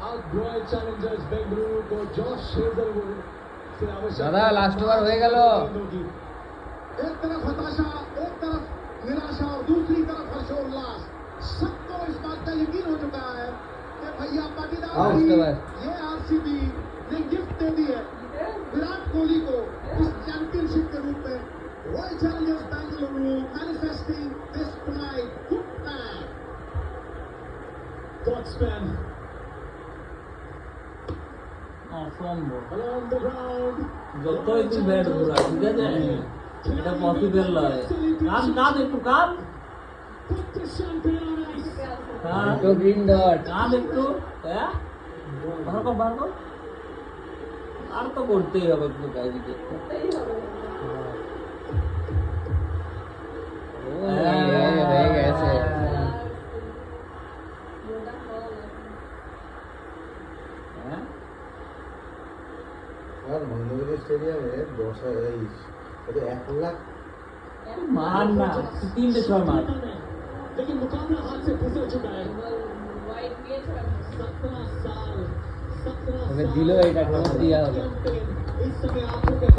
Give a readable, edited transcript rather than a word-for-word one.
Royal Challengers Bengaluru को Josh Hazlewood से आवश्यक दादा लास्ट ओवर हो गया लो। एक तरफ हताशा, एक तरफ निराशा और दूसरी तरफ हर्षोल्लास। सबको इस बात का यकीन हो चुका है कि भैया पाटीदार ये आरसीबी ने गिफ्ट दे दी है विराट कोहली को इस चैंपियनशिप के रूप में। Royal Challengers Bengaluru manifesting this pride good man Godspan অসম্ভব। along the ground যতই তুই ব্যাট ঘুরা ঠিক আছে এটা পসিবল নয়। কাম কাম একটু কাম put the champagne on ice কাম तो ग्रीन डॉट কাম একটু হ্যাঁ বার কর আর তো করতেই হবে একটু কাজকে। হয়ে গেছে। হ্যাঁ আর মহেন্দ্রগিরি স্টেডিয়ামে 1 লাখ মার না 3-6 মার। लेकिन मुकाबला हाथ से फिसल चुका है 17 साल दिलो এটা टॉप दिया होगा। इस समय आंखों के